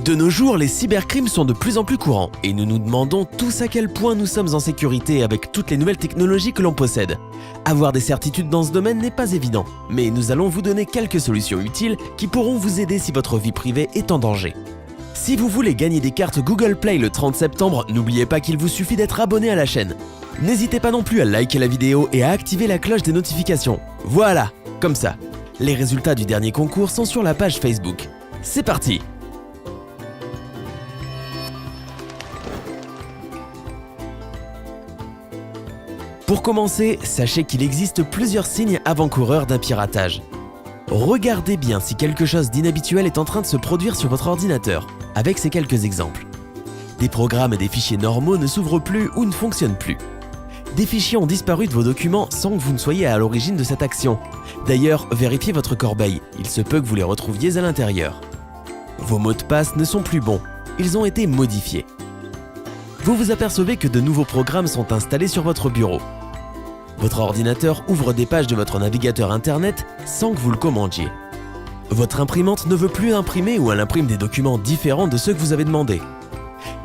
De nos jours, les cybercrimes sont de plus en plus courants et nous nous demandons tous à quel point nous sommes en sécurité avec toutes les nouvelles technologies que l'on possède. Avoir des certitudes dans ce domaine n'est pas évident, mais nous allons vous donner quelques solutions utiles qui pourront vous aider si votre vie privée est en danger. Si vous voulez gagner des cartes Google Play le 30 septembre, n'oubliez pas qu'il vous suffit d'être abonné à la chaîne. N'hésitez pas non plus à liker la vidéo et à activer la cloche des notifications. Voilà, comme ça. Les résultats du dernier concours sont sur la page Facebook. C'est parti! Pour commencer, sachez qu'il existe plusieurs signes avant-coureurs d'un piratage. Regardez bien si quelque chose d'inhabituel est en train de se produire sur votre ordinateur, avec ces quelques exemples. Des programmes et des fichiers normaux ne s'ouvrent plus ou ne fonctionnent plus. Des fichiers ont disparu de vos documents sans que vous ne soyez à l'origine de cette action. D'ailleurs, vérifiez votre corbeille, il se peut que vous les retrouviez à l'intérieur. Vos mots de passe ne sont plus bons, ils ont été modifiés. Vous vous apercevez que de nouveaux programmes sont installés sur votre bureau. Votre ordinateur ouvre des pages de votre navigateur internet sans que vous le commandiez. Votre imprimante ne veut plus imprimer ou elle imprime des documents différents de ceux que vous avez demandé.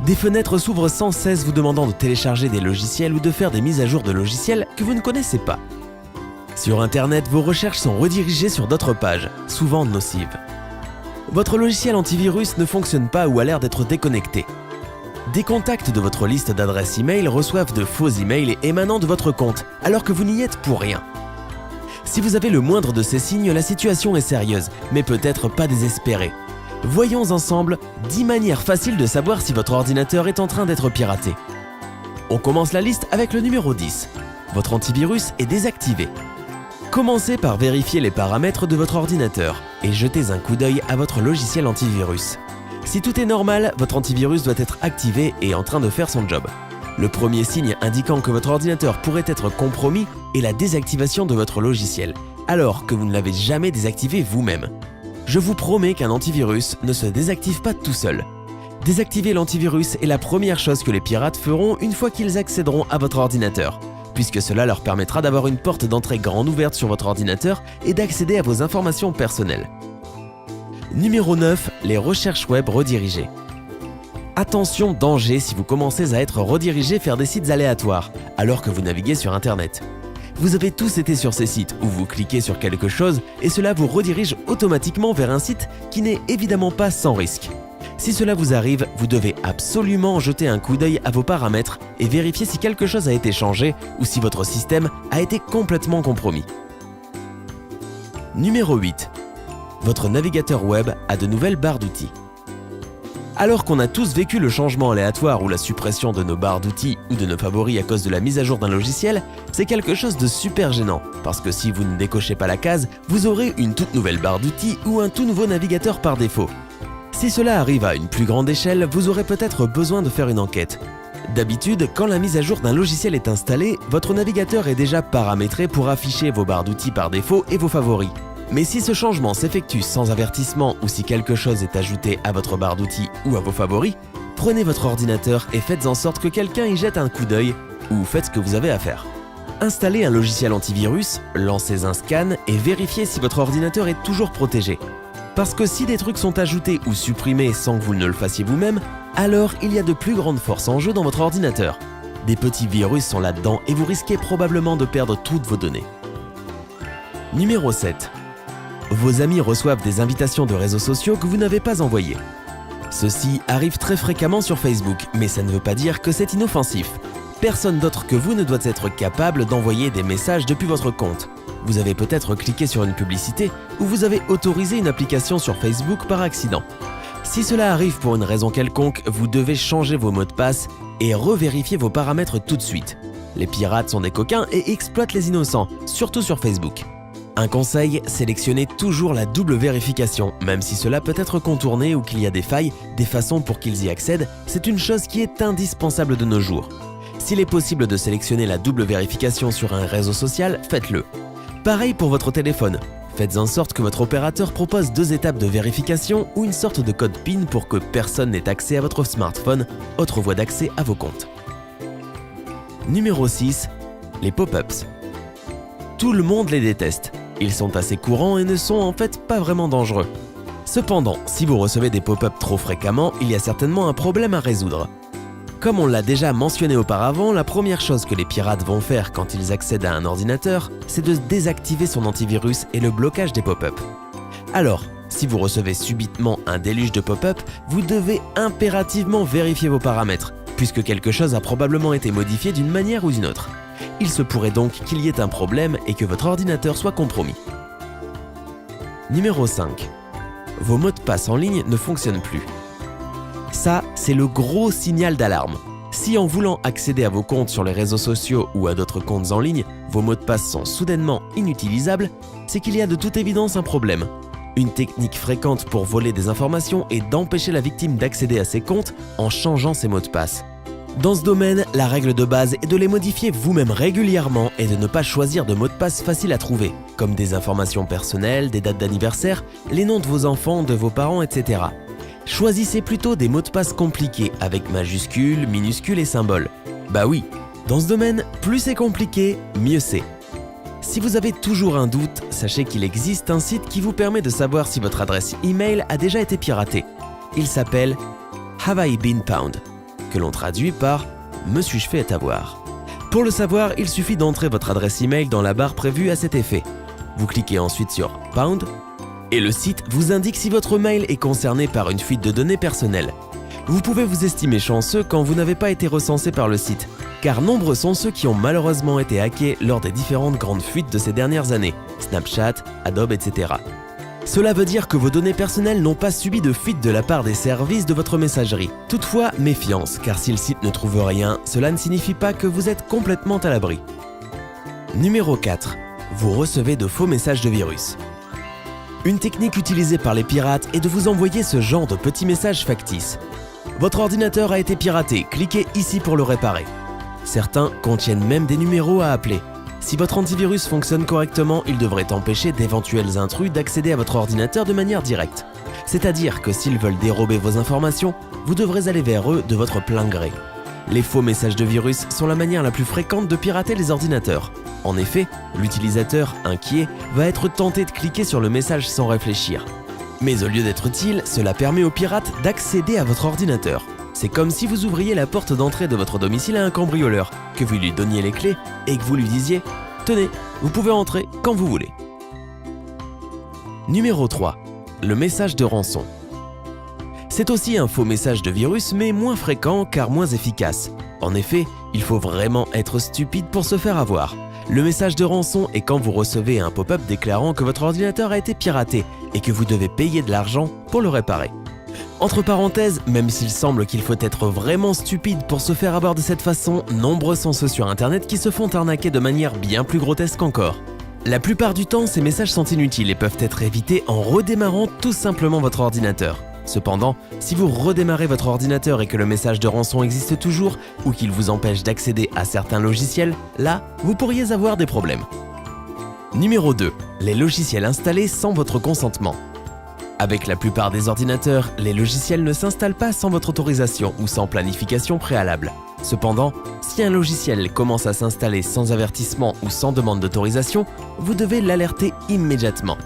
Des fenêtres s'ouvrent sans cesse vous demandant de télécharger des logiciels ou de faire des mises à jour de logiciels que vous ne connaissez pas. Sur internet, vos recherches sont redirigées sur d'autres pages, souvent nocives. Votre logiciel antivirus ne fonctionne pas ou a l'air d'être déconnecté. Des contacts de votre liste d'adresses email reçoivent de faux emails émanant de votre compte, alors que vous n'y êtes pour rien. Si vous avez le moindre de ces signes, la situation est sérieuse, mais peut-être pas désespérée. Voyons ensemble 10 manières faciles de savoir si votre ordinateur est en train d'être piraté. On commence la liste avec le numéro 10. Votre antivirus est désactivé. Commencez par vérifier les paramètres de votre ordinateur et jetez un coup d'œil à votre logiciel antivirus. Si tout est normal, votre antivirus doit être activé et en train de faire son job. Le premier signe indiquant que votre ordinateur pourrait être compromis est la désactivation de votre logiciel, alors que vous ne l'avez jamais désactivé vous-même. Je vous promets qu'un antivirus ne se désactive pas tout seul. Désactiver l'antivirus est la première chose que les pirates feront une fois qu'ils accéderont à votre ordinateur, puisque cela leur permettra d'avoir une porte d'entrée grande ouverte sur votre ordinateur et d'accéder à vos informations personnelles. Numéro 9. Les recherches web redirigées. Attention, danger si vous commencez à être redirigé vers des sites aléatoires, alors que vous naviguez sur Internet. Vous avez tous été sur ces sites où vous cliquez sur quelque chose et cela vous redirige automatiquement vers un site qui n'est évidemment pas sans risque. Si cela vous arrive, vous devez absolument jeter un coup d'œil à vos paramètres et vérifier si quelque chose a été changé ou si votre système a été complètement compromis. Numéro 8. Votre navigateur web a de nouvelles barres d'outils. Alors qu'on a tous vécu le changement aléatoire ou la suppression de nos barres d'outils ou de nos favoris à cause de la mise à jour d'un logiciel, c'est quelque chose de super gênant, parce que si vous ne décochez pas la case, vous aurez une toute nouvelle barre d'outils ou un tout nouveau navigateur par défaut. Si cela arrive à une plus grande échelle, vous aurez peut-être besoin de faire une enquête. D'habitude, quand la mise à jour d'un logiciel est installée, votre navigateur est déjà paramétré pour afficher vos barres d'outils par défaut et vos favoris. Mais si ce changement s'effectue sans avertissement ou si quelque chose est ajouté à votre barre d'outils ou à vos favoris, prenez votre ordinateur et faites en sorte que quelqu'un y jette un coup d'œil ou faites ce que vous avez à faire. Installez un logiciel antivirus, lancez un scan et vérifiez si votre ordinateur est toujours protégé. Parce que si des trucs sont ajoutés ou supprimés sans que vous ne le fassiez vous-même, alors il y a de plus grandes forces en jeu dans votre ordinateur. Des petits virus sont là-dedans et vous risquez probablement de perdre toutes vos données. Numéro 7. Vos amis reçoivent des invitations de réseaux sociaux que vous n'avez pas envoyées. Ceci arrive très fréquemment sur Facebook, mais ça ne veut pas dire que c'est inoffensif. Personne d'autre que vous ne doit être capable d'envoyer des messages depuis votre compte. Vous avez peut-être cliqué sur une publicité ou vous avez autorisé une application sur Facebook par accident. Si cela arrive pour une raison quelconque, vous devez changer vos mots de passe et revérifier vos paramètres tout de suite. Les pirates sont des coquins et exploitent les innocents, surtout sur Facebook. Un conseil, sélectionnez toujours la double vérification, même si cela peut être contourné ou qu'il y a des failles, des façons pour qu'ils y accèdent, c'est une chose qui est indispensable de nos jours. S'il est possible de sélectionner la double vérification sur un réseau social, faites-le. Pareil pour votre téléphone. Faites en sorte que votre opérateur propose 2 étapes de vérification ou une sorte de code PIN pour que personne n'ait accès à votre smartphone, autre voie d'accès à vos comptes. Numéro 6. Les pop-ups. Tout le monde les déteste. Ils sont assez courants et ne sont en fait pas vraiment dangereux. Cependant, si vous recevez des pop-up trop fréquemment, il y a certainement un problème à résoudre. Comme on l'a déjà mentionné auparavant, la première chose que les pirates vont faire quand ils accèdent à un ordinateur, c'est de désactiver son antivirus et le blocage des pop-up. Alors, si vous recevez subitement un déluge de pop-up, vous devez impérativement vérifier vos paramètres, puisque quelque chose a probablement été modifié d'une manière ou d'une autre. Il se pourrait donc qu'il y ait un problème et que votre ordinateur soit compromis. Numéro 5. Vos mots de passe en ligne ne fonctionnent plus. Ça, c'est le gros signal d'alarme. Si en voulant accéder à vos comptes sur les réseaux sociaux ou à d'autres comptes en ligne, vos mots de passe sont soudainement inutilisables, c'est qu'il y a de toute évidence un problème. Une technique fréquente pour voler des informations est d'empêcher la victime d'accéder à ses comptes en changeant ses mots de passe. Dans ce domaine, la règle de base est de les modifier vous-même régulièrement et de ne pas choisir de mots de passe faciles à trouver, comme des informations personnelles, des dates d'anniversaire, les noms de vos enfants, de vos parents, etc. Choisissez plutôt des mots de passe compliqués avec majuscules, minuscules et symboles. Bah oui, dans ce domaine, plus c'est compliqué, mieux c'est. Si vous avez toujours un doute, sachez qu'il existe un site qui vous permet de savoir si votre adresse email a déjà été piratée. Il s'appelle Have I Been Pwned, que l'on traduit par « Me suis-je fait avoir ». Pour le savoir, il suffit d'entrer votre adresse email dans la barre prévue à cet effet. Vous cliquez ensuite sur « Pwned » et le site vous indique si votre mail est concerné par une fuite de données personnelles. Vous pouvez vous estimer chanceux quand vous n'avez pas été recensé par le site, car nombreux sont ceux qui ont malheureusement été hackés lors des différentes grandes fuites de ces dernières années, Snapchat, Adobe, etc. Cela veut dire que vos données personnelles n'ont pas subi de fuite de la part des services de votre messagerie. Toutefois, méfiance, car si le site ne trouve rien, cela ne signifie pas que vous êtes complètement à l'abri. Numéro 4. Vous recevez de faux messages de virus. Une technique utilisée par les pirates est de vous envoyer ce genre de petits messages factices. Votre ordinateur a été piraté, cliquez ici pour le réparer. Certains contiennent même des numéros à appeler. Si votre antivirus fonctionne correctement, il devrait empêcher d'éventuels intrus d'accéder à votre ordinateur de manière directe. C'est-à-dire que s'ils veulent dérober vos informations, vous devrez aller vers eux de votre plein gré. Les faux messages de virus sont la manière la plus fréquente de pirater les ordinateurs. En effet, l'utilisateur, inquiet, va être tenté de cliquer sur le message sans réfléchir. Mais au lieu d'être utile, cela permet aux pirates d'accéder à votre ordinateur. C'est comme si vous ouvriez la porte d'entrée de votre domicile à un cambrioleur, que vous lui donniez les clés et que vous lui disiez « Tenez, vous pouvez entrer quand vous voulez ». Numéro 3. Le message de rançon. C'est aussi un faux message de virus, mais moins fréquent car moins efficace. En effet, il faut vraiment être stupide pour se faire avoir. Le message de rançon est quand vous recevez un pop-up déclarant que votre ordinateur a été piraté et que vous devez payer de l'argent pour le réparer. Entre parenthèses, même s'il semble qu'il faut être vraiment stupide pour se faire avoir de cette façon, nombreux sont ceux sur internet qui se font arnaquer de manière bien plus grotesque encore. La plupart du temps, ces messages sont inutiles et peuvent être évités en redémarrant tout simplement votre ordinateur. Cependant, si vous redémarrez votre ordinateur et que le message de rançon existe toujours ou qu'il vous empêche d'accéder à certains logiciels, là, vous pourriez avoir des problèmes. Numéro 2. Les logiciels installés sans votre consentement. Avec la plupart des ordinateurs, les logiciels ne s'installent pas sans votre autorisation ou sans planification préalable. Cependant, si un logiciel commence à s'installer sans avertissement ou sans demande d'autorisation, vous devez l'alerter immédiatement.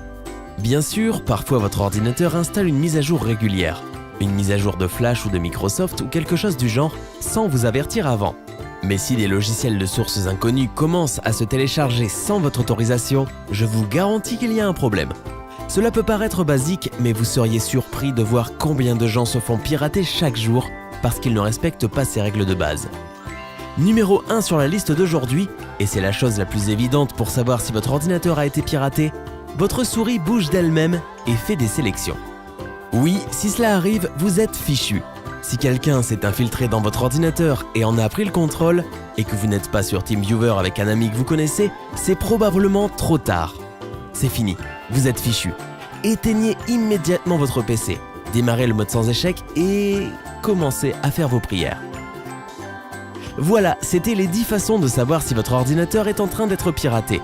Bien sûr, parfois votre ordinateur installe une mise à jour régulière, une mise à jour de Flash ou de Microsoft ou quelque chose du genre, sans vous avertir avant. Mais si des logiciels de sources inconnues commencent à se télécharger sans votre autorisation, je vous garantis qu'il y a un problème. Cela peut paraître basique, mais vous seriez surpris de voir combien de gens se font pirater chaque jour parce qu'ils ne respectent pas ces règles de base. Numéro 1 sur la liste d'aujourd'hui, et c'est la chose la plus évidente pour savoir si votre ordinateur a été piraté, votre souris bouge d'elle-même et fait des sélections. Oui, si cela arrive, vous êtes fichu. Si quelqu'un s'est infiltré dans votre ordinateur et en a pris le contrôle, et que vous n'êtes pas sur TeamViewer avec un ami que vous connaissez, c'est probablement trop tard. C'est fini, vous êtes fichu. Éteignez immédiatement votre PC, démarrez le mode sans échec et commencez à faire vos prières. Voilà, c'était les 10 façons de savoir si votre ordinateur est en train d'être piraté.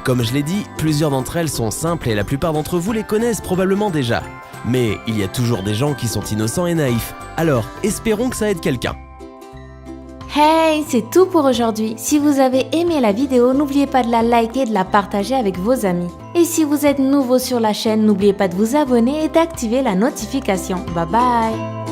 Comme je l'ai dit, plusieurs d'entre elles sont simples et la plupart d'entre vous les connaissent probablement déjà. Mais il y a toujours des gens qui sont innocents et naïfs, alors espérons que ça aide quelqu'un. Hey, c'est tout pour aujourd'hui. Si vous avez aimé la vidéo, n'oubliez pas de la liker et de la partager avec vos amis. Et si vous êtes nouveau sur la chaîne, n'oubliez pas de vous abonner et d'activer la notification. Bye bye.